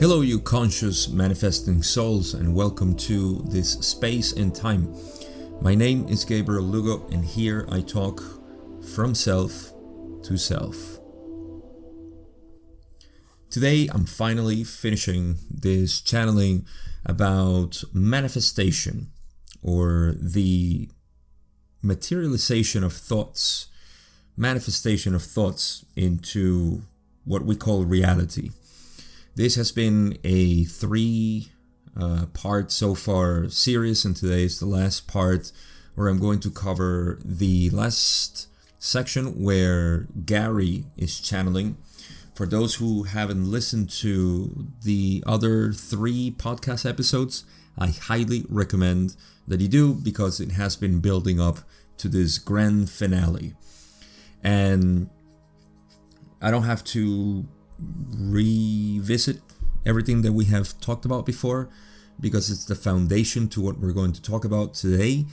Hello, you conscious manifesting souls, and welcome to this space and time. My name is Gabriel Lugo, and here I talk from self to self. Today I'm finally finishing this channeling about manifestation, or the materialization of thoughts, manifestation of thoughts into what we call reality. This has been a three-part so far series, and today is the last part where I'm going to cover the last section where Gary is channeling. For those who haven't listened to the other 3 podcast episodes, I highly recommend that you do, because it has been building up to this grand finale. And I don't have to revisit everything that we have talked about before, because it's the foundation to what we're going to talk about today.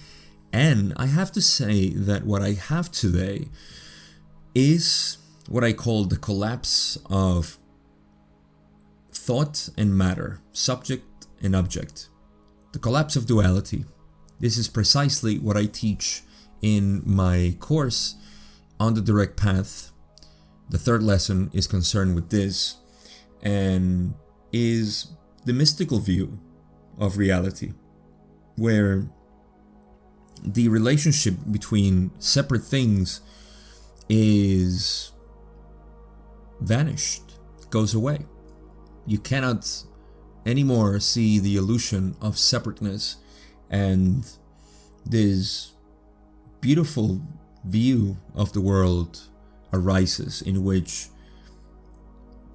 And I have to say that what I have today is what I call the collapse of thought and matter, subject and object, the collapse of duality. This is precisely what I teach in my course on the direct path. The third lesson is concerned with this, and is the mystical view of reality, where the relationship between separate things is vanished, goes away. You cannot anymore see the illusion of separateness, and this beautiful view of the world arises, in which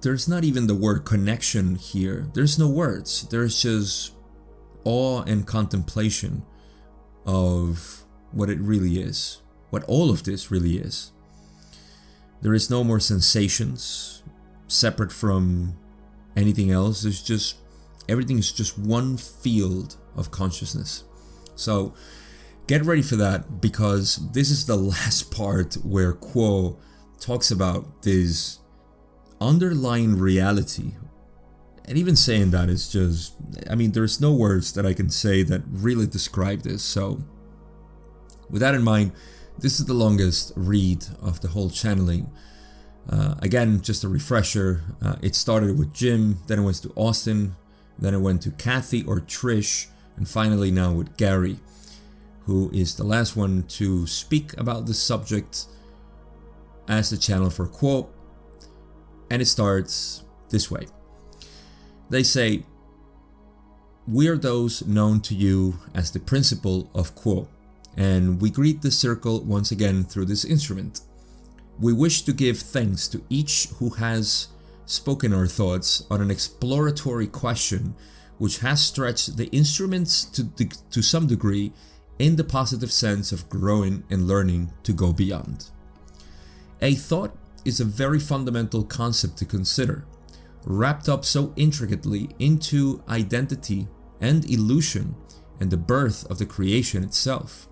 there's not even the word connection here. There's no words. There's just awe and contemplation of what it really is, what all of this really is. There is no more sensations separate from anything else. There's just, everything is just one field of consciousness. So get ready for that, because this is the last part where Quo talks about this underlying reality. And even saying that is just, there's no words that I can say that really describe this. So with that in mind, this is the longest read of the whole channeling. Again, just a refresher, it started with Jim, then it went to Austin, then it went to Kathy or Trish, and finally now with Gary, who is the last one to speak about this subject as the channel for Quo. And it starts this way. They say, "We are those known to you as the principle of Quo, and we greet the circle once again through this instrument. We wish to give thanks to each who has spoken our thoughts on an exploratory question which has stretched the instruments to some degree, in the positive sense of growing and learning to go beyond. A thought is a very fundamental concept to consider, wrapped up so intricately into identity and illusion and the birth of the creation itself.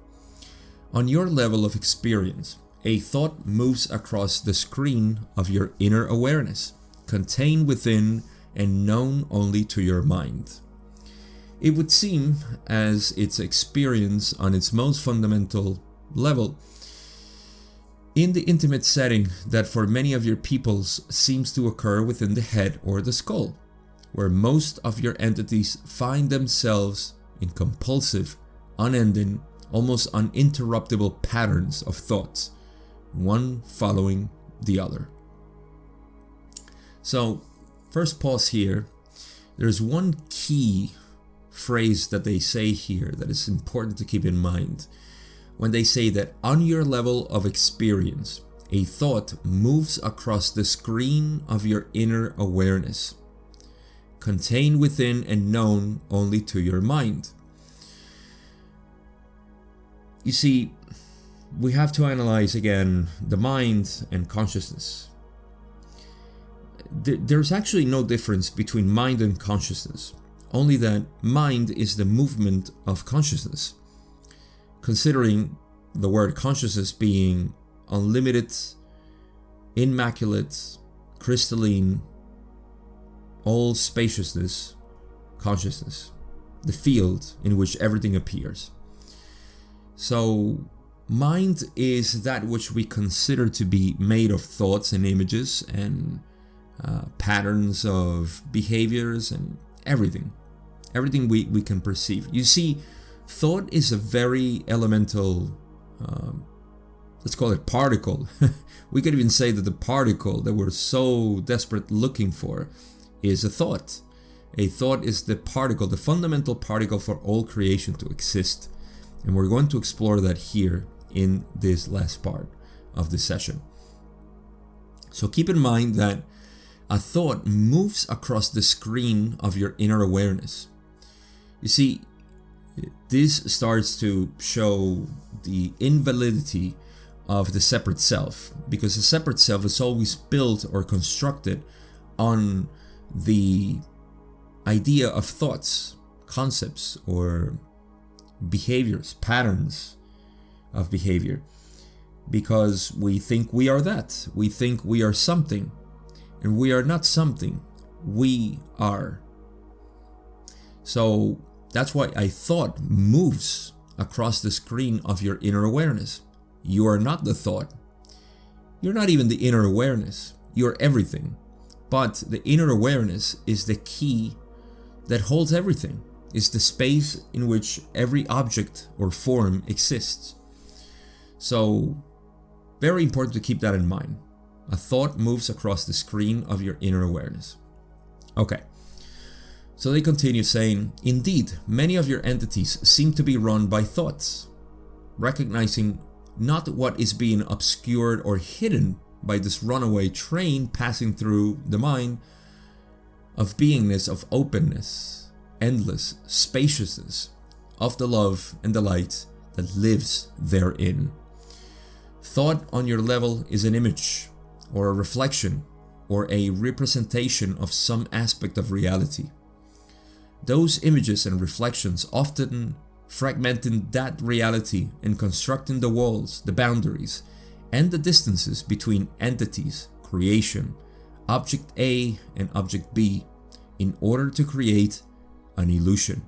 On your level of experience, a thought moves across the screen of your inner awareness, contained within and known only to your mind. It would seem as its experience on its most fundamental level, in the intimate setting that for many of your peoples seems to occur within the head or the skull, where most of your entities find themselves in compulsive, unending, almost uninterruptible patterns of thoughts, one following the other." So, first pause here. There's one key phrase that they say here that is important to keep in mind. When they say that on your level of experience, a thought moves across the screen of your inner awareness, contained within and known only to your mind. You see, we have to analyze again the mind and consciousness. There's actually no difference between mind and consciousness, only that mind is the movement of consciousness. Considering the word consciousness being unlimited, immaculate, crystalline, all spaciousness, consciousness, the field in which everything appears. So mind is that which we consider to be made of thoughts and images and patterns of behaviors and everything we can perceive. You see, thought is a very elemental, let's call it particle. We could even say that the particle that we're so desperate looking for is a thought. A thought is the particle, the fundamental particle for all creation to exist. And we're going to explore that here in this last part of the session. So keep in mind that a thought moves across the screen of your inner awareness. You see, this starts to show the invalidity of the separate self, because the separate self is always built or constructed on the idea of thoughts, concepts, or behaviors, patterns of behavior, because we think we are that. We think we are something, and we are not something. We are. So that's why a thought moves across the screen of your inner awareness. You are not the thought. You're not even the inner awareness. You're everything. But the inner awareness is the key that holds everything. It's the space in which every object or form exists. So, very important to keep that in mind. A thought moves across the screen of your inner awareness. Okay. So they continue saying, indeed, many of your entities seem to be run by thoughts, recognizing not what is being obscured or hidden by this runaway train passing through the mind of beingness, of openness, endless spaciousness, of the love and the light that lives therein. Thought on your level is an image, or a reflection, or a representation of some aspect of reality. Those images and reflections often fragmenting that reality and constructing the walls, the boundaries, and the distances between entities, creation, object A and object B, in order to create an illusion.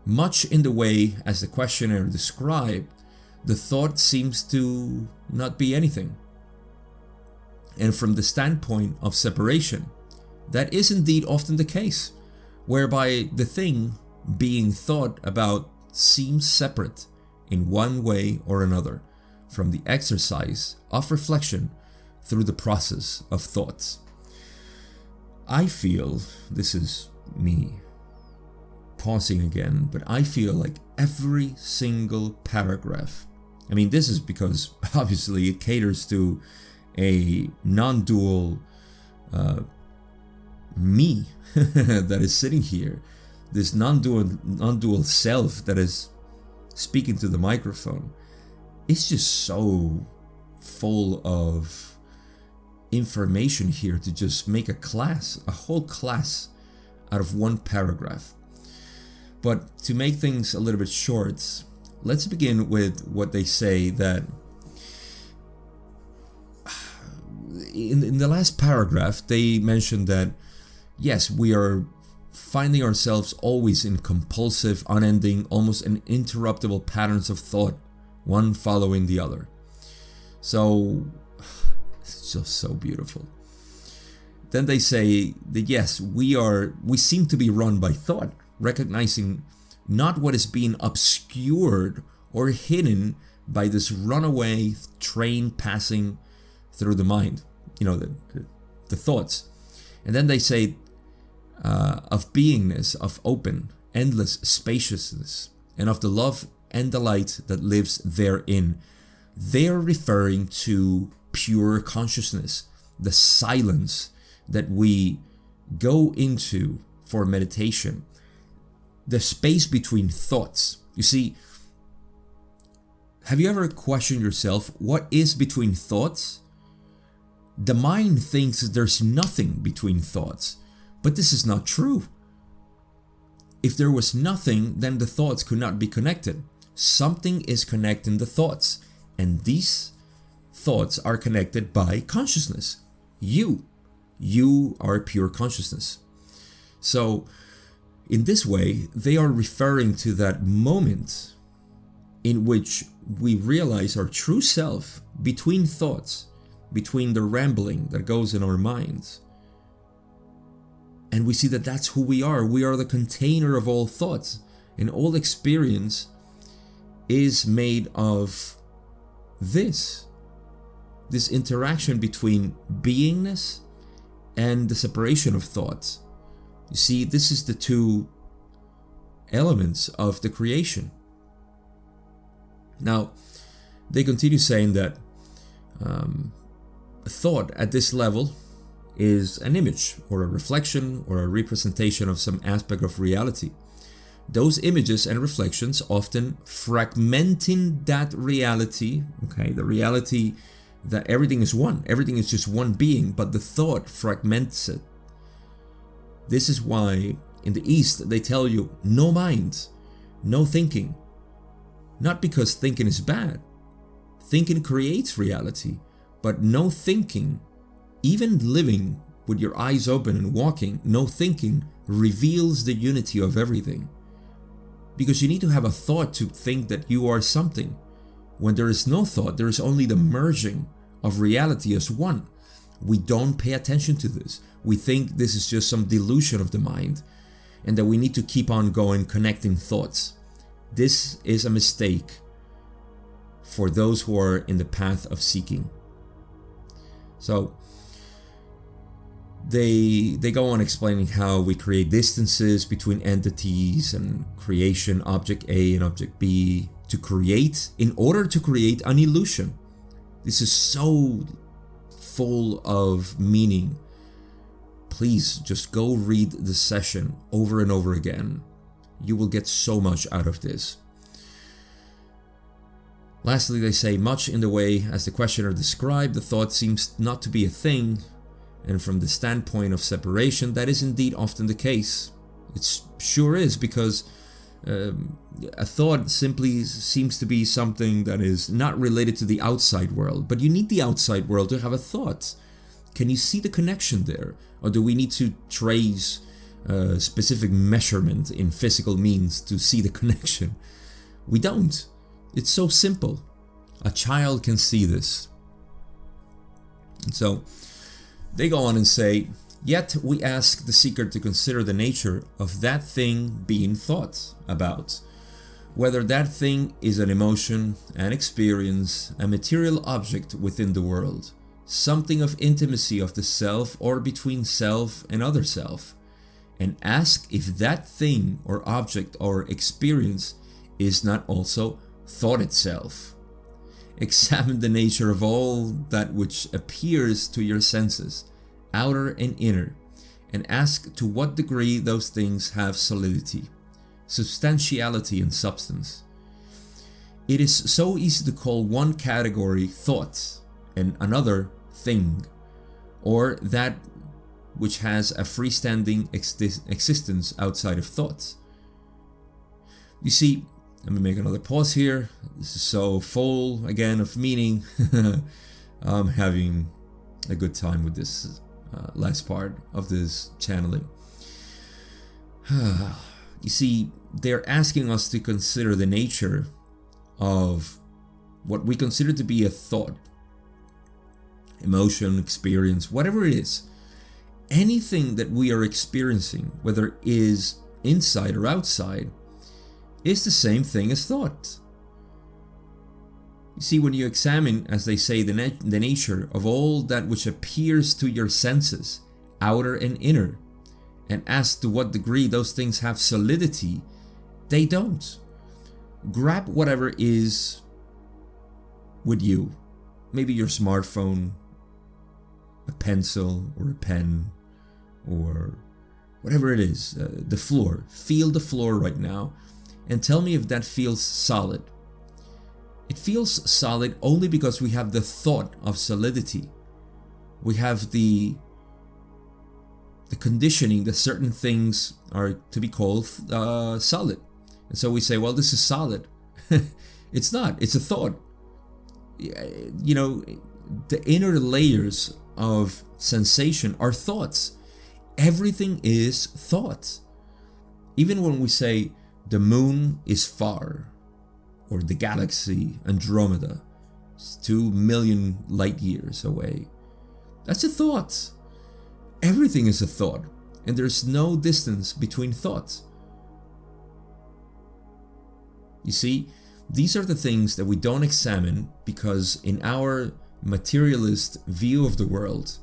Much in the way as the questionnaire described, the thought seems to not be anything. And from the standpoint of separation, that is indeed often the case, whereby the thing being thought about seems separate in one way or another from the exercise of reflection through the process of thoughts. I feel, this is me pausing again, but I feel like every single paragraph, I mean, this is because obviously it caters to a non-dual me that is sitting here, this non-dual self that is speaking to the microphone. It's just so full of information here to just make a whole class out of one paragraph. But to make things a little bit short, let's begin with what they say, that in the last paragraph they mentioned that yes, we are finding ourselves always in compulsive, unending, almost uninterruptible patterns of thought, one following the other. So it's just so beautiful. Then they say that yes, we seem to be run by thought, recognizing not what is being obscured or hidden by this runaway train passing through the mind, the thoughts. And then they say of beingness, of open, endless spaciousness, and of the love and the light that lives therein. They're referring to pure consciousness, the silence that we go into for meditation, the space between thoughts. You see, have you ever questioned yourself, what is between thoughts? The mind thinks there's nothing between thoughts, but this is not true. If there was nothing, then the thoughts could not be connected. Something is connecting the thoughts, and these thoughts are connected by consciousness. You are pure consciousness. So in this way, they are referring to that moment in which we realize our true self between thoughts, between the rambling that goes in our minds. And we see that that's who we are. We are the container of all thoughts, and all experience is made of this interaction between beingness and the separation of thoughts. You see, this is the two elements of the creation. Now, they continue saying that a thought at this level is an image or a reflection or a representation of some aspect of reality. Those images and reflections often fragmenting that reality, okay, the reality that everything is one, everything is just one being, but the thought fragments it. This is why in the East they tell you no mind, no thinking. Not because thinking is bad. Thinking creates reality, but no thinking, even living with your eyes open and walking, no thinking reveals the unity of everything. Because you need to have a thought to think that you are something. When there is no thought, there is only the merging of reality as one. We don't pay attention to this. We think this is just some delusion of the mind and that we need to keep on going connecting thoughts. This is a mistake for those who are in the path of seeking. So they go on explaining how we create distances between entities and creation, object A and object B, to create, in order to create an illusion. This is so full of meaning. Please just go read the session over and over again. You will get so much out of this. Lastly, they say, much in the way as the questioner described, the thought seems not to be a thing, and from the standpoint of separation, that is indeed often the case. It sure is, because a thought simply seems to be something that is not related to the outside world, but you need the outside world to have a thought. Can you see the connection there? Or do we need to trace specific measurement in physical means to see the connection? We don't. It's so simple. A child can see this. And so they go on and say, yet we ask the seeker to consider the nature of that thing being thought about, whether that thing is an emotion, an experience, a material object within the world, something of intimacy of the self or between self and other self, and ask if that thing or object or experience is not also thought itself. Examine the nature of all that which appears to your senses, outer and inner, and ask to what degree those things have solidity, substantiality, and substance. It is so easy to call one category thought and another thing, or that which has a freestanding existence outside of thoughts. You see, let me make another pause here. This is so full again of meaning. I'm having a good time with this last part of this channeling. You see, they're asking us to consider the nature of what we consider to be a thought, emotion, experience, whatever it is. Anything that we are experiencing, whether it is inside or outside, is the same thing as thought. You see, when you examine, as they say, the nature of all that which appears to your senses, outer and inner, and ask to what degree those things have solidity, they don't. Grab whatever is with you. Maybe your smartphone, a pencil or a pen, or whatever it is, the floor. Feel the floor right now and tell me if that feels solid. It feels solid only because we have the thought of solidity. We have the conditioning that certain things are to be called solid. And so we say, well, this is solid. It's not, it's a thought. You know, the inner layers of sensation are thoughts. Everything is thought. Even when we say the moon is far, or the galaxy Andromeda is 2 million light years away, that's a thought. Everything is a thought, and there's no distance between thoughts. You see, these are the things that we don't examine because in our materialist view of the world,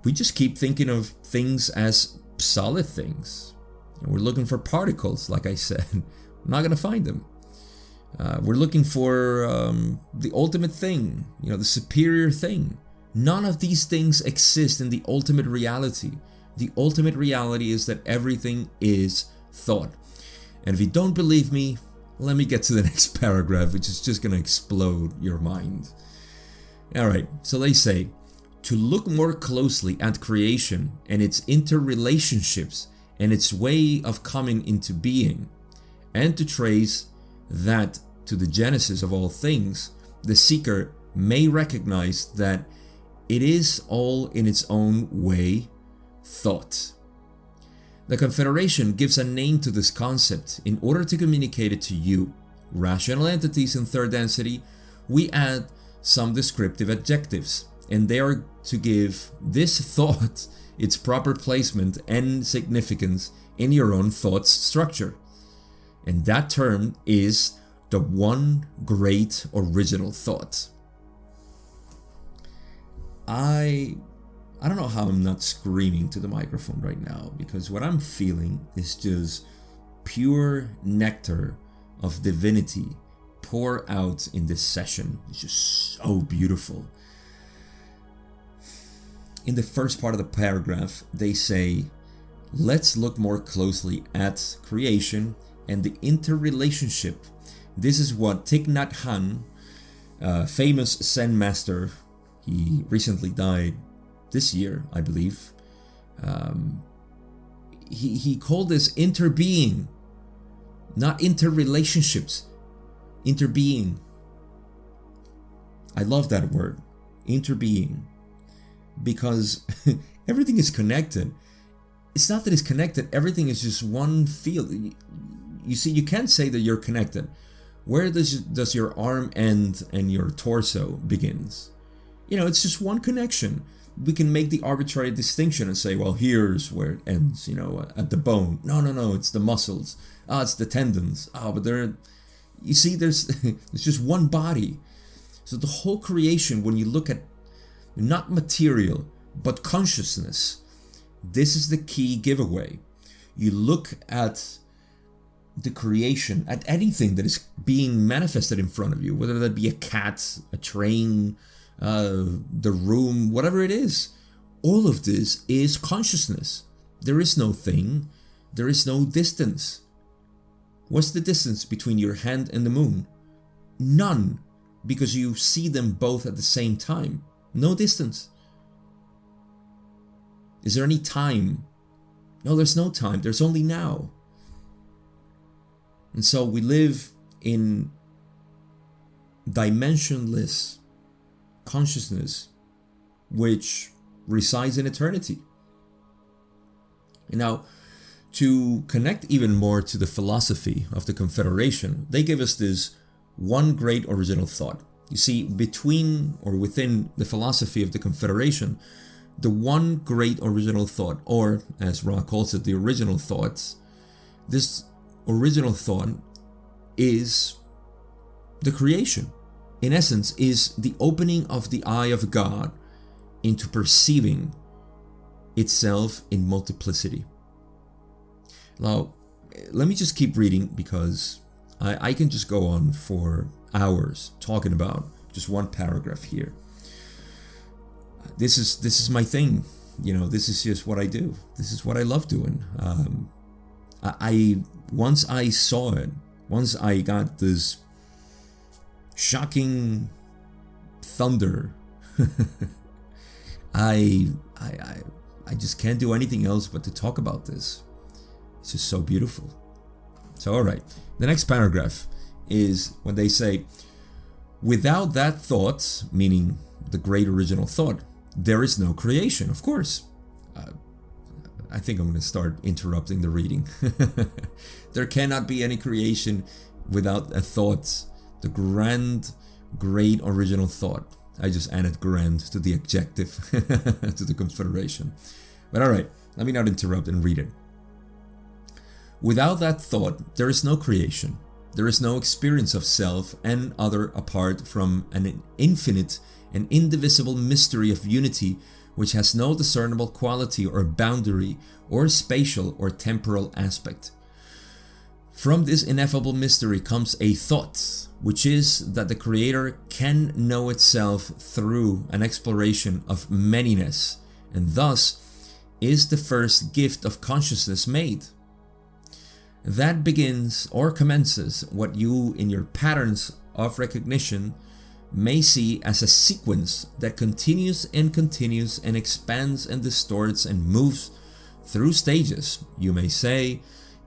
we just keep thinking of things as solid things. And we're looking for particles, like I said. We're not going to find them. We're looking for the ultimate thing, the superior thing. None of these things exist in the ultimate reality. The ultimate reality is that everything is thought. And if you don't believe me, let me get to the next paragraph, which is just going to explode your mind. Alright, so they say, to look more closely at creation and its interrelationships and its way of coming into being, and to trace that to the genesis of all things, the seeker may recognize that it is all in its own way thought. The Confederation gives a name to this concept in order to communicate it to you. Rational entities in third density, we add some descriptive adjectives, and they are to give this thought its proper placement and significance in your own thought's structure. And that term is the one great original thought. I don't know how I'm not screaming to the microphone right now, because what I'm feeling is just pure nectar of divinity pour out in this session. It's just so beautiful. In the first part of the paragraph, they say, let's look more closely at creation and the interrelationship. This is what Thich Nhat Hanh, famous Zen master, he recently died this year, I believe. He called this interbeing, not interrelationships, interbeing. I love that word, interbeing, because everything is connected. It's not that it's connected, everything is just one field. You see, you can't say that you're connected. Where does your arm end and your torso begins? It's just one connection. We can make the arbitrary distinction and say, well, here's where it ends, at the bone. No, it's the muscles. It's the tendons. But you see, there's just one body. So the whole creation, when you look at not material, but consciousness, this is the key giveaway. You look at the creation, at anything that is being manifested in front of you, whether that be a cat, a train, the room, whatever it is. All of this is consciousness. There is no thing. There is no distance. What's the distance between your hand and the moon? None, because you see them both at the same time. No distance. Is there any time? No, there's no time. There's only now. And so we live in dimensionless consciousness, which resides in eternity. And now, to connect even more to the philosophy of the Confederation, they give us this one great original thought. You see, between or within the philosophy of the Confederation, the one great original thought, or as Ra calls it, the original thoughts, this original thought is the creation. In essence, is the opening of the eye of God into perceiving itself in multiplicity. Now, let me just keep reading, because I can just go on for hours talking about just one paragraph here. This is my thing. This is just what I do. This is what I love doing. Once I saw it, once I got this shocking thunder, I just can't do anything else but to talk about this. It's just so beautiful. So, all right, the next paragraph is when they say, without that thought, meaning the great original thought, there is no creation. Of course, I think I'm going to start interrupting the reading. There cannot be any creation without a thought, the grand, great original thought. I just added grand to the adjective to the confederation. But alright, let me not interrupt and read it. Without that thought, there is no creation. There is no experience of self and other apart from an infinite and indivisible mystery of unity which has no discernible quality or boundary or spatial or temporal aspect. From this ineffable mystery comes a thought, which is that the Creator can know itself through an exploration of manyness, and thus is the first gift of consciousness made. That begins or commences what you in your patterns of recognition may see as a sequence that continues and expands and distorts and moves through stages, you may say,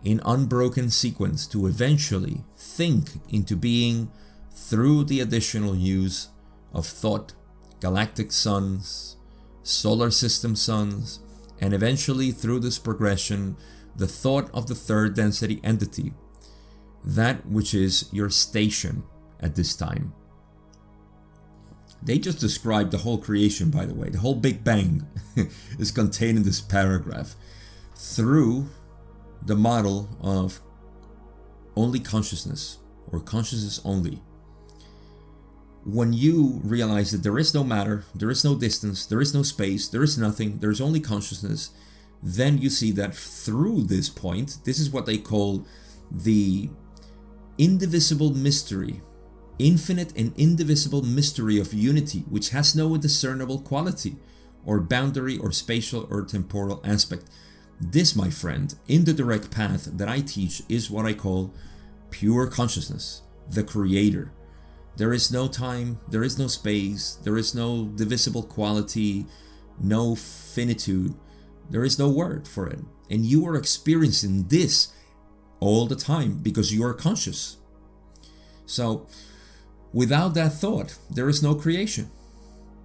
in unbroken sequence to eventually think into being through the additional use of thought, galactic suns, solar system suns, and eventually through this progression, the thought of the third density entity, that which is your station at this time. They just described the whole creation, by the way. The whole Big Bang is contained in this paragraph through the model of only consciousness, or consciousness only. When you realize that there is no matter, there is no distance, there is no space, there is nothing, there is only consciousness, then you see that through this point, this is what they call the indivisible mystery, infinite and indivisible mystery of unity, which has no discernible quality or boundary or spatial or temporal aspect. This, my friend, in the direct path that I teach is what I call pure consciousness, the Creator. There is no time, there is no space, there is no divisible quality, no finitude, there is no word for it. And you are experiencing this all the time because you are conscious. So, without that thought, there is no creation.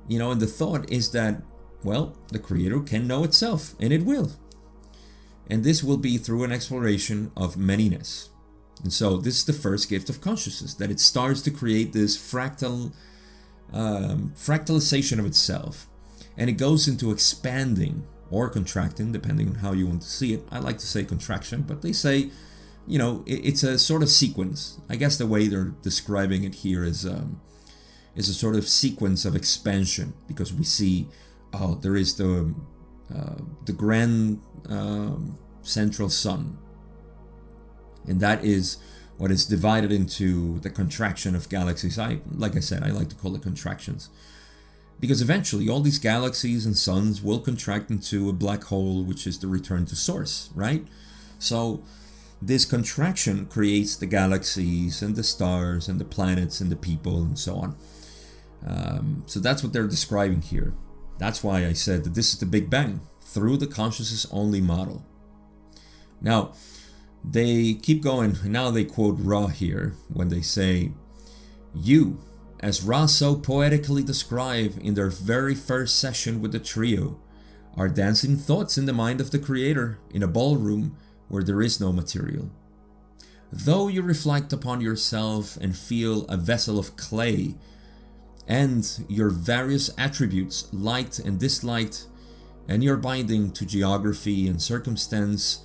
And the thought is that, well, the Creator can know itself, and it will. And this will be through an exploration of manyness. And so this is the first gift of consciousness, that it starts to create this fractalization of itself. And it goes into expanding or contracting, depending on how you want to see it. I like to say contraction, but they say, it's a sort of sequence. I guess the way they're describing it here is a sort of sequence of expansion, because we see, there is the grand central sun, and that is what is divided into the contraction of galaxies. Like I said, I like to call it contractions, because eventually all these galaxies and suns will contract into a black hole, which is the return to source, right? So this contraction creates the galaxies and the stars and the planets and the people and so on. So that's what they're describing here. That's why I said that this is the Big Bang through the consciousness only model. Now, they keep going. Now they quote Ra here when they say, "You, as Ra so poetically described in their very first session with the trio, are dancing thoughts in the mind of the Creator in a ballroom where there is no material. Though you reflect upon yourself and feel a vessel of clay, and your various attributes, liked and disliked, and your binding to geography and circumstance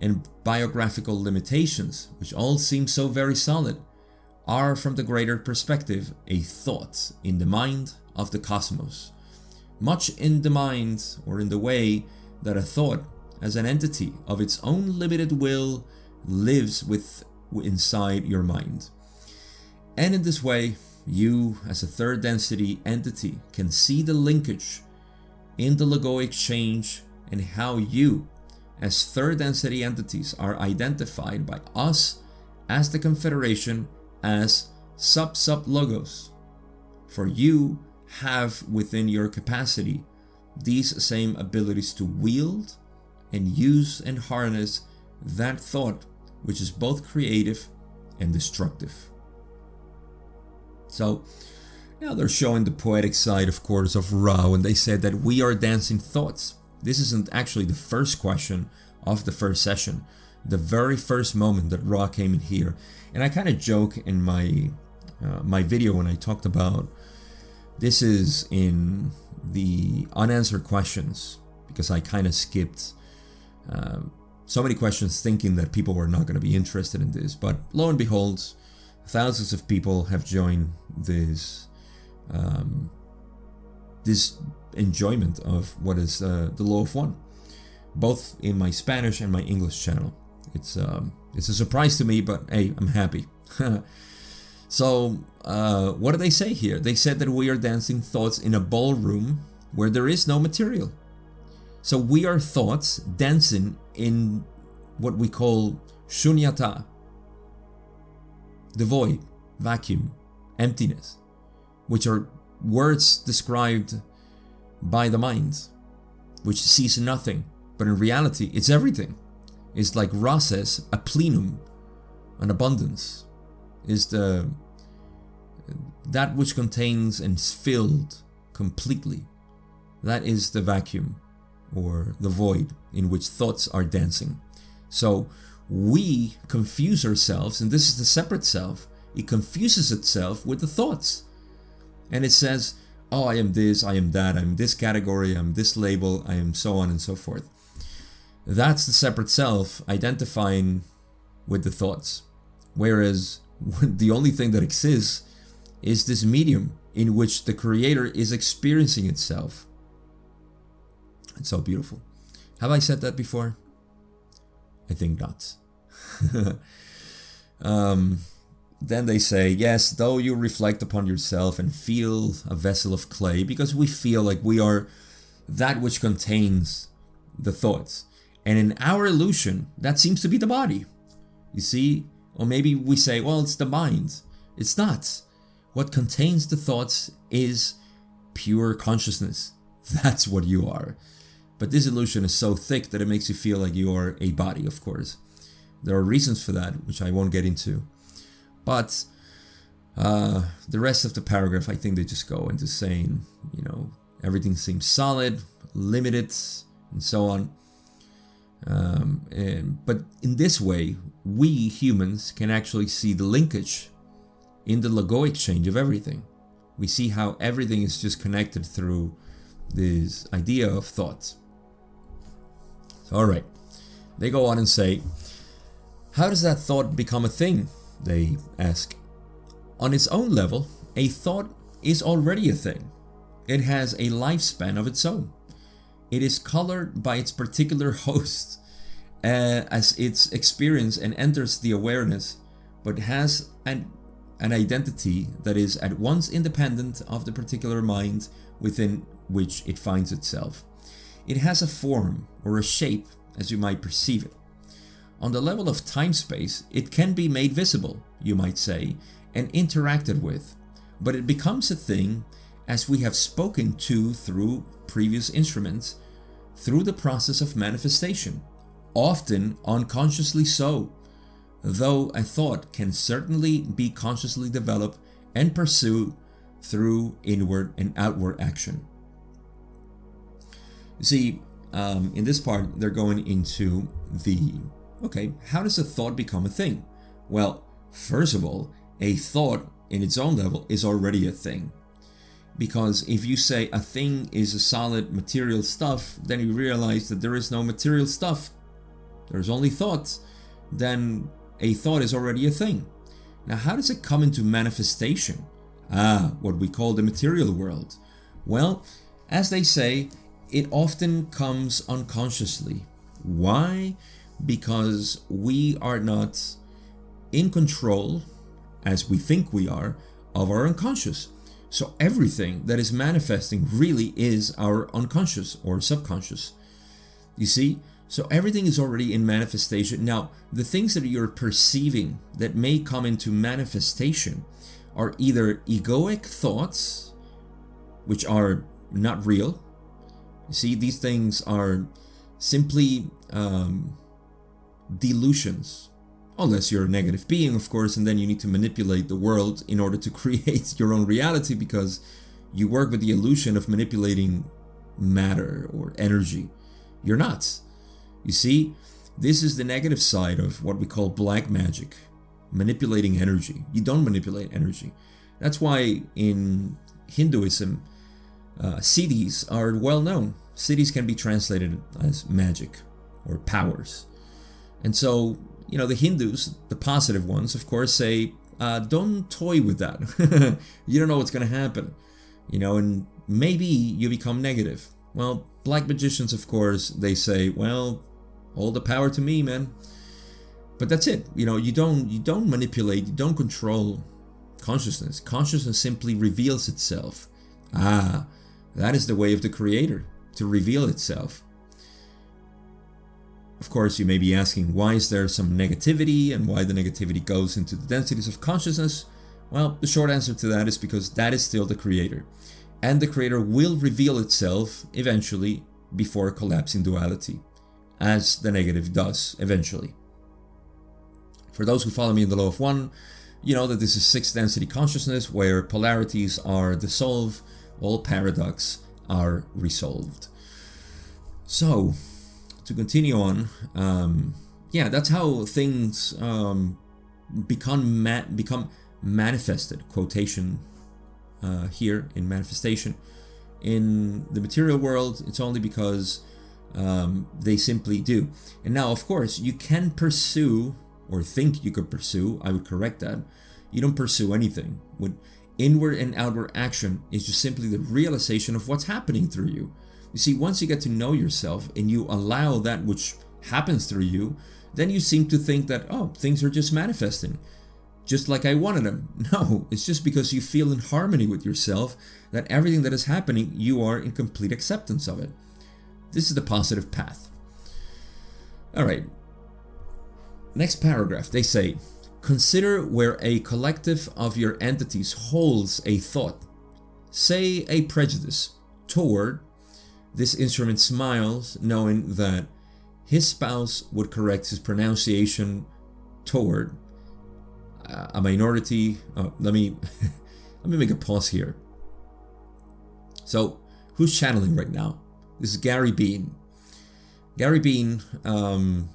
and biographical limitations, which all seem so very solid, are from the greater perspective a thought in the mind of the cosmos, much in the mind or in the way that a thought as an entity of its own limited will lives inside your mind. And in this way, you as a third density entity can see the linkage in the logoic change and how you as third density entities are identified by us as the Confederation as sub-logos. For you have within your capacity these same abilities to wield and use and harness that thought which is both creative and destructive." So now they're showing the poetic side, of course, of Ra when they said that we are dancing thoughts. This isn't actually the first question of the first session. The very first moment that Ra came in here, and I kind of joke in my my video when I talked about this is in the unanswered questions, because I kind of skipped so many questions thinking that people were not going to be interested in this, but lo and behold, thousands of people have joined this this enjoyment of what is the law of one, both in my Spanish and my English channel. It's a surprise to me, but hey, I'm happy. So what do they say here? They said that we are dancing thoughts in a ballroom where there is no material. So we are thoughts dancing in what we call shunyata, the void, vacuum, emptiness, which are words described by the mind, which sees nothing, but in reality it's everything. It's like Ra says, a plenum, an abundance, is that which contains and is filled completely. That is the vacuum, or the void, in which thoughts are dancing. So we confuse ourselves, and this is the separate self. It confuses itself with the thoughts, and it says, oh, I am this, I am that, I'm this category, I'm this label, I am so on and so forth. That's the separate self identifying with the thoughts, whereas the only thing that exists is this medium in which the creator is experiencing itself. It's so beautiful. Have I said that before? I think not. Then they say, yes, though you reflect upon yourself and feel a vessel of clay, because we feel like we are that which contains the thoughts. And in our illusion, that seems to be the body. You see? Or maybe we say, well, it's the mind. It's not. What contains the thoughts is pure consciousness. That's what you are. But this illusion is so thick that it makes you feel like you are a body, of course. There are reasons for that, which I won't get into. But the rest of the paragraph, I think they just go into saying, you know, everything seems solid, limited, and so on. But in this way, we humans can actually see the linkage in the logoic change of everything. We see how everything is just connected through this idea of thought. All right, they go on and say, how does that thought become a thing? They ask. On its own level, a thought is already a thing. It has a lifespan of its own. It is colored by its particular host as its experience and enters the awareness, but has an identity that is at once independent of the particular mind within which it finds itself. It has a form or a shape as you might perceive it. On the level of time-space, it can be made visible, you might say, and interacted with, but it becomes a thing as we have spoken to through previous instruments, through the process of manifestation, often unconsciously so, though a thought can certainly be consciously developed and pursued through inward and outward action. You see, in this part, they're going into okay, how does a thought become a thing? Well, first of all, a thought in its own level is already a thing. Because if you say a thing is a solid material stuff, then you realize that there is no material stuff. There's only thoughts. Then a thought is already a thing. Now, how does it come into manifestation? What we call the material world. Well, as they say, it often comes unconsciously. Why? Because we are not in control, as we think we are, of our unconscious. So everything that is manifesting really is our unconscious or subconscious. You see? So everything is already in manifestation. Now, the things that you're perceiving that may come into manifestation are either egoic thoughts, which are not real. You see, these things are simply delusions. Unless you're a negative being, of course, and then you need to manipulate the world in order to create your own reality, because you work with the illusion of manipulating matter or energy. You're not. You see, this is the negative side of what we call black magic, manipulating energy. You don't manipulate energy. That's why in Hinduism, siddhis are well known. Siddhis can be translated as magic or powers. And so, the Hindus, the positive ones, of course, say, don't toy with that. You don't know what's going to happen. And maybe you become negative. Well, black magicians, of course, they say, well, all the power to me, man. But that's it. You don't manipulate, you don't control consciousness. Consciousness simply reveals itself. That is the way of the Creator, to reveal itself. Of course, you may be asking, why is there some negativity and why the negativity goes into the densities of consciousness? Well, the short answer to that is because that is still the Creator. And the Creator will reveal itself eventually before collapsing duality, as the negative does eventually. For those who follow me in the law of one, you know that this is 6th density consciousness where polarities are dissolved, all paradox are resolved. So, to continue on, that's how things become manifested, quotation here in manifestation. In the material world, it's only because they simply do. And now, of course, you can pursue, or think you could pursue, I would correct that. You don't pursue anything. With inward and outward action is just simply the realization of what's happening through you. You see, once you get to know yourself and you allow that which happens through you, then you seem to think that, things are just manifesting, just like I wanted them. No, it's just because you feel in harmony with yourself that everything that is happening, you are in complete acceptance of it. This is the positive path. All right. Next paragraph, they say, consider where a collective of your entities holds a thought, say a prejudice, toward. This instrument smiles, knowing that his spouse would correct his pronunciation toward a minority. Let me make a pause here. So, who's channeling right now? This is Gary Bean. Gary Bean, I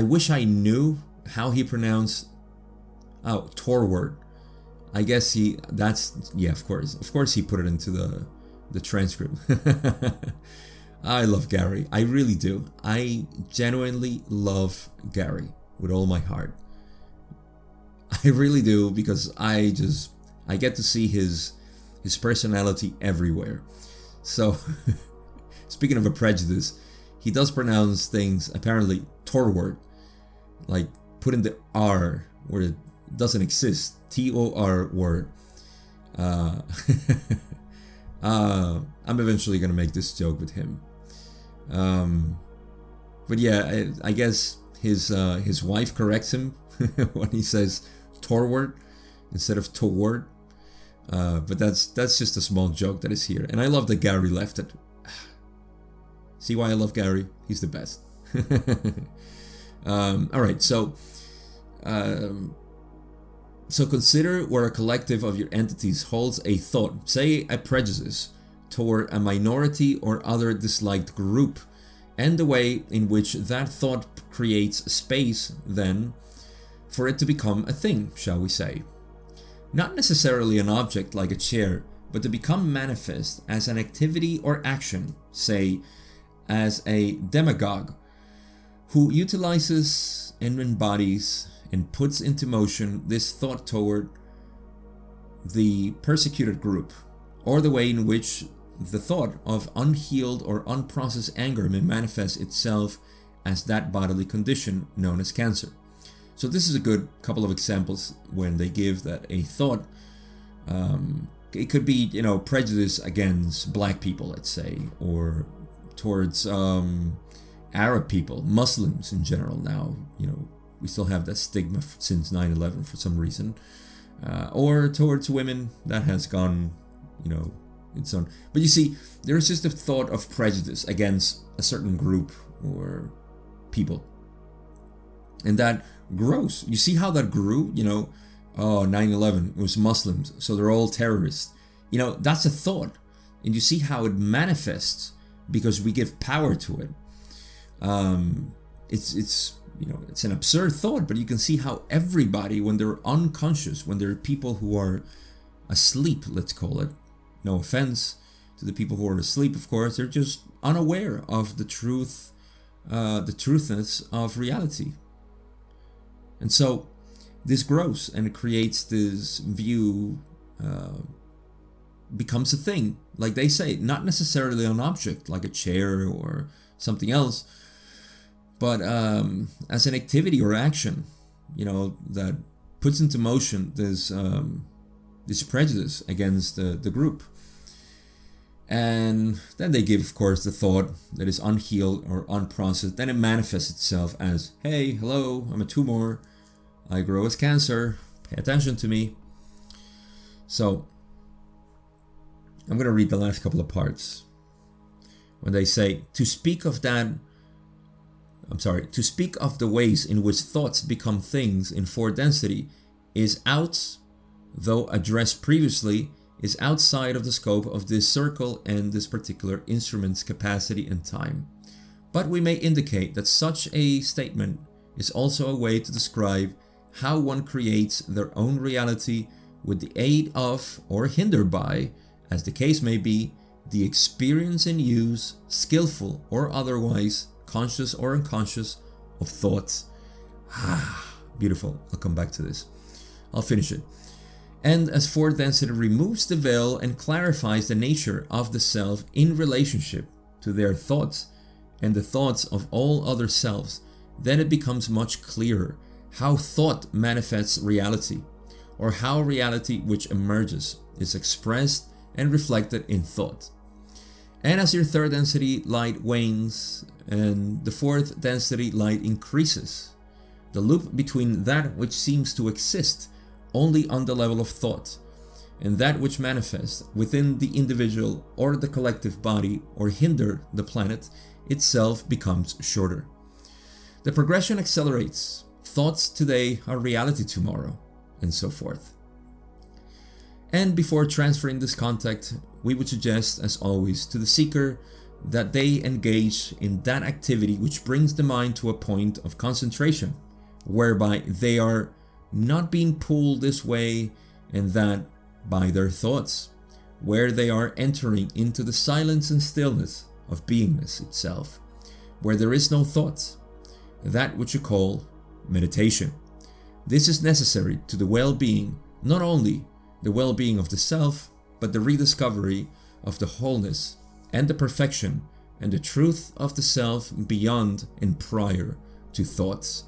wish I knew how he pronounced Torward. I guess of course he put it into the transcript. I love Gary. I really do. I genuinely love Gary with all my heart. I really do, because I get to see his personality everywhere. So, speaking of a prejudice, he does pronounce things apparently Torward, like putting the R where it doesn't exist. T-O-R word. I'm eventually gonna make this joke with him. But yeah, I guess his wife corrects him when he says Torward instead of toward. But that's just a small joke that is here, and I love that Gary left it. See why I love Gary? He's the best. All right, so consider where a collective of your entities holds a thought, say a prejudice, toward a minority or other disliked group, and the way in which that thought creates space, then, for it to become a thing, shall we say. Not necessarily an object like a chair, but to become manifest as an activity or action, say, as a demagogue, who utilizes and embodies and puts into motion this thought toward the persecuted group, or the way in which the thought of unhealed or unprocessed anger may manifest itself as that bodily condition known as cancer. So this is a good couple of examples when they give that a thought, it could be, prejudice against black people, let's say, or towards Arab people, Muslims in general. Now, we still have that stigma since 9/11 for some reason, or towards women. That has gone, its own. But you see, there's just a thought of prejudice against a certain group or people, and that grows. You see how that grew? 9/11 was Muslims, so they're all terrorists. That's a thought, and you see how it manifests because we give power to it. It's it's an absurd thought, but you can see how everybody, when they're unconscious, when there are people who are asleep, let's call it, no offense to the people who are asleep, of course, they're just unaware of the truth, the truthness of reality. And so this grows and it creates this view, becomes a thing, like they say, not necessarily an object like a chair or something else, but as an activity or action, that puts into motion this prejudice against the group. And then they give, of course, the thought that is unhealed or unprocessed. Then it manifests itself as, hey, hello, I'm a tumor, I grow as cancer, pay attention to me. So I'm going to read the last couple of parts. When they say, to speak of the ways in which thoughts become things in 4 density is out, though addressed previously, is outside of the scope of this circle and this particular instrument's capacity and time. But we may indicate that such a statement is also a way to describe how one creates their own reality with the aid of, or hindered by, as the case may be, the experience and use, skillful or otherwise, conscious or unconscious, of thoughts. Beautiful. I'll come back to this. I'll finish it. And as 4 density removes the veil and clarifies the nature of the self in relationship to their thoughts and the thoughts of all other selves, then it becomes much clearer how thought manifests reality, or how reality which emerges is expressed and reflected in thought. And as your 3rd density light wanes and the 4th density light increases, the loop between that which seems to exist only on the level of thought and that which manifests within the individual or the collective body or hinder the planet itself becomes shorter. The progression accelerates. Thoughts today are reality tomorrow, and so forth. And before transferring this contact, we would suggest, as always, to the seeker that they engage in that activity which brings the mind to a point of concentration, whereby they are not being pulled this way and that by their thoughts, where they are entering into the silence and stillness of beingness itself, where there is no thought, that which you call meditation. This is necessary to the well-being, not only the well-being of the self, but the rediscovery of the wholeness and the perfection and the truth of the self beyond and prior to thoughts.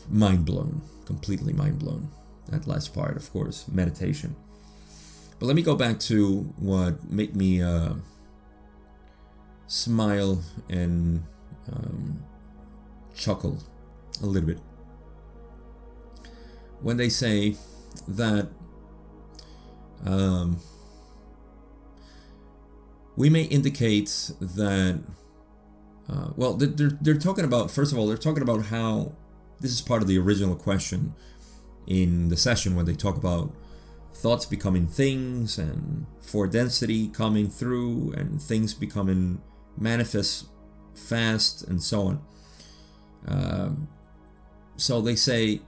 Mind blown, completely mind blown. That last part, of course, meditation. But let me go back to what made me smile and chuckle a little bit. When they say that we may indicate that, they're talking about, first of all, they're talking about how this is part of the original question in the session when they talk about thoughts becoming things and 4 density coming through and things becoming manifest fast and so on. So they say,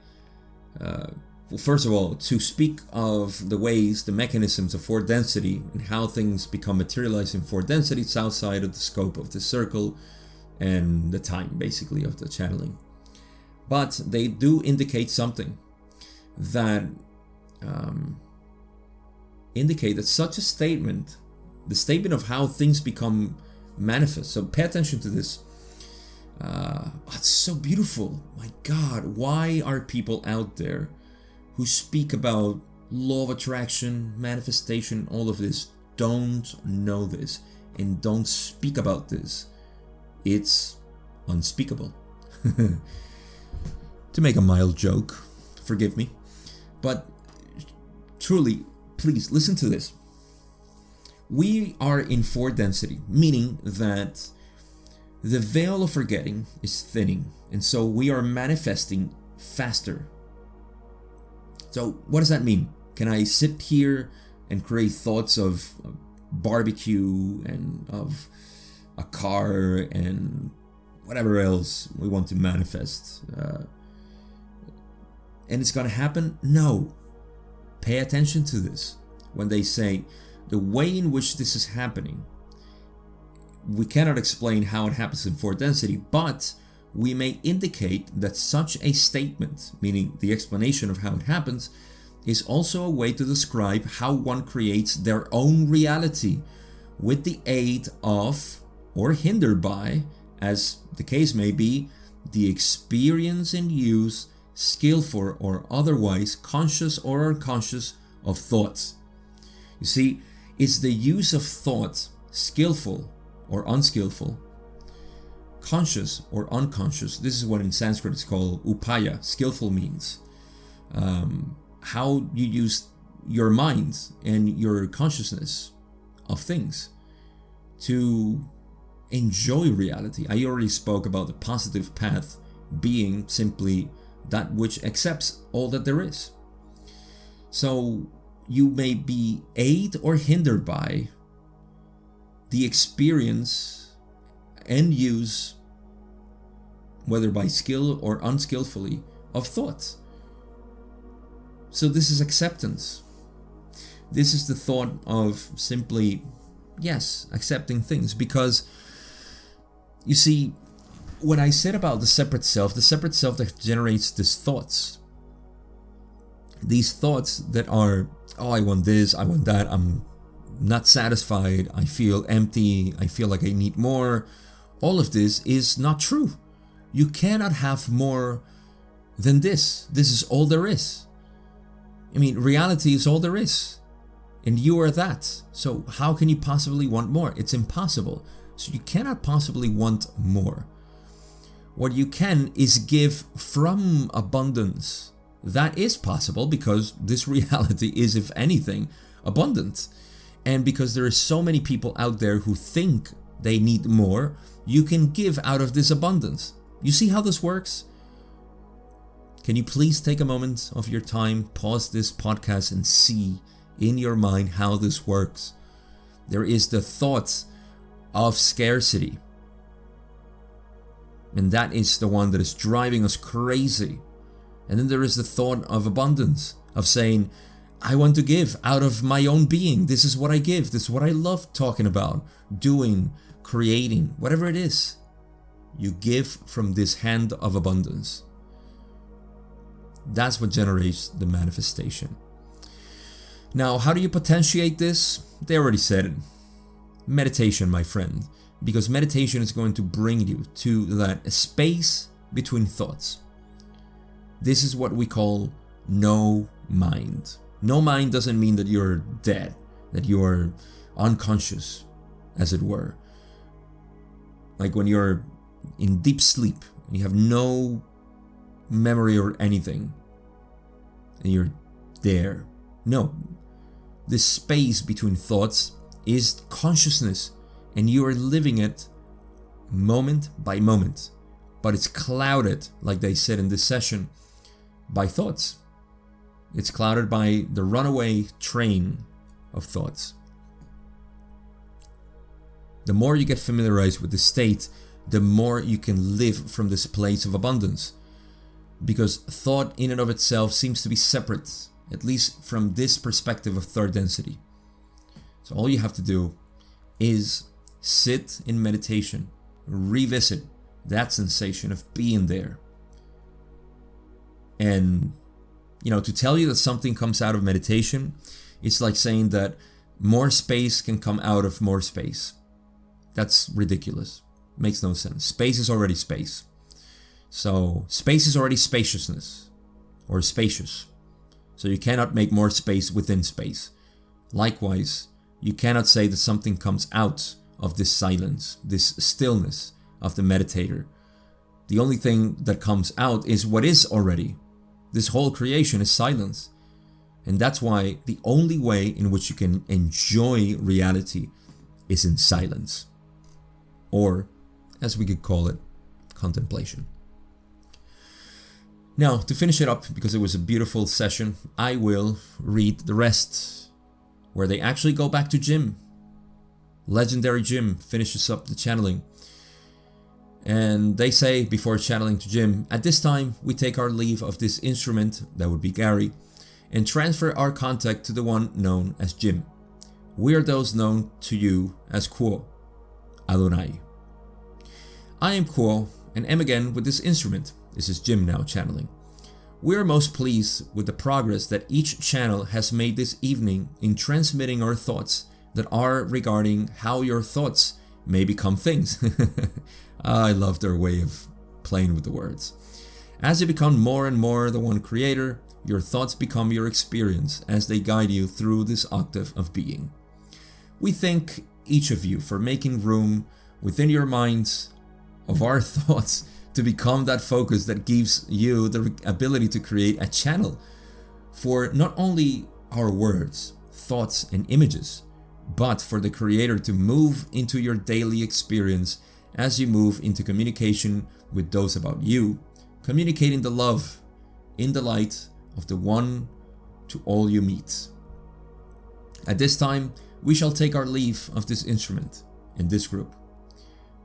well, first of all, to speak of the ways, the mechanisms of 4 density and how things become materialized in 4 density, it's outside of the scope of the circle and the time, basically, of the channeling. But they do indicate something that indicate that such a statement, the statement of how things become manifest. So pay attention to this. It's so beautiful. My God, why are people out there who speak about law of attraction, manifestation, all of this, don't know this and don't speak about this? It's unspeakable. To make a mild joke, forgive me, but truly, please listen to this. We are in 4 density, meaning that the veil of forgetting is thinning, and so we are manifesting faster. So what does that mean? Can I sit here and create thoughts of barbecue and of a car and whatever else we want to manifest. And it's going to happen? No. Pay attention to this. When they say the way in which this is happening, we cannot explain how it happens in fourth density, but we may indicate that such a statement, meaning the explanation of how it happens, is also a way to describe how one creates their own reality with the aid of, or hindered by, as the case may be, the experience and use, skillful or otherwise, conscious or unconscious, of thoughts. You see, it's the use of thought, skillful or unskillful, conscious or unconscious. This is what in Sanskrit is called upaya, skillful means. How you use your mind and your consciousness of things to enjoy reality. I already spoke about the positive path being simply that which accepts all that there is. So you may be aided or hindered by the experience and use, whether by skill or unskillfully, of thought. So this is acceptance. This is the thought of simply, yes, accepting things. Because, you see, when I said about the separate self that generates these thoughts that are, oh, I want this, I want that, I'm not satisfied, I feel empty, I feel like I need more. All of this is not true. You cannot have more than this. This is all there is. I mean, reality is all there is. And you are that. So how can you possibly want more? It's impossible. So you cannot possibly want more. What you can is give from abundance. That is possible because this reality is, if anything, abundant. And because there are so many people out there who think they need more, you can give out of this abundance. You see how this works? Can you please take a moment of your time, pause this podcast and see in your mind how this works? There is the thought of scarcity. And that is the one that is driving us crazy. And then there is the thought of abundance, of saying, I want to give out of my own being. This is what I give. This is what I love talking about, doing, creating, whatever it is. You give from this hand of abundance. That's what generates the manifestation. Now, how do you potentiate this? They already said it. Meditation, my friend. Because meditation is going to bring you to that space between thoughts. This is what we call no mind. No mind doesn't mean that you're dead, that you're unconscious, as it were. Like when you're in deep sleep, and you have no memory or anything, and you're there. No. This space between thoughts is consciousness, and you are living it moment by moment. But it's clouded, like they said in this session, by thoughts. It's clouded by the runaway train of thoughts. The more you get familiarized with the state, the more you can live from this place of abundance. Because thought in and of itself seems to be separate, at least from this perspective of third density. So all you have to do is sit in meditation, revisit that sensation of being there. And, to tell you that something comes out of meditation, it's like saying that more space can come out of more space. That's ridiculous. Makes no sense. Space is already space. So space is already spaciousness, or spacious. So you cannot make more space within space. Likewise, you cannot say that something comes out of this silence, this stillness of the meditator. The only thing that comes out is what is already. This whole creation is silence. And that's why the only way in which you can enjoy reality is in silence. Or, as we could call it, contemplation. Now, to finish it up, because it was a beautiful session, I will read the rest, where they actually go back to gym. Legendary Jim finishes up the channeling. And they say, before channeling to Jim, at this time we take our leave of this instrument, that would be Gary, and transfer our contact to the one known as Jim. We are those known to you as Quo, Adonai. I am Quo and am again with this instrument. This is Jim now channeling. We are most pleased with the progress that each channel has made this evening in transmitting our thoughts that are regarding how your thoughts may become things. I love their way of playing with the words. As you become more and more the one creator, your thoughts become your experience as they guide you through this octave of being. We thank each of you for making room within your minds of our thoughts to become that focus that gives you the ability to create a channel for not only our words, thoughts, and images, but for the creator to move into your daily experience as you move into communication with those about you, communicating the love in the light of the one to all you meet. At this time, we shall take our leave of this instrument and this group.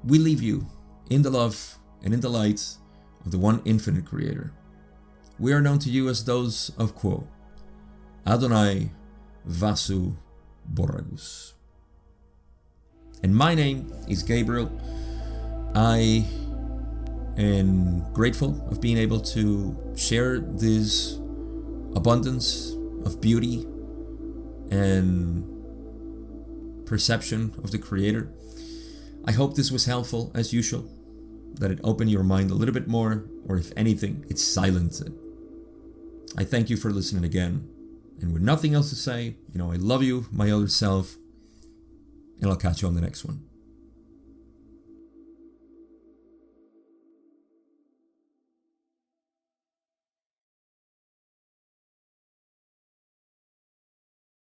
We leave you in the love and in the light of the one infinite creator. We are known to you as those of Quo, Adonai Vasu Boragus. And my name is Gabriel. I am grateful of being able to share this abundance of beauty and perception of the creator. I hope this was helpful as usual, that it opened your mind a little bit more, or if anything, it silenced it. I thank you for listening again. And with nothing else to say, I love you, my other self, and I'll catch you on the next one.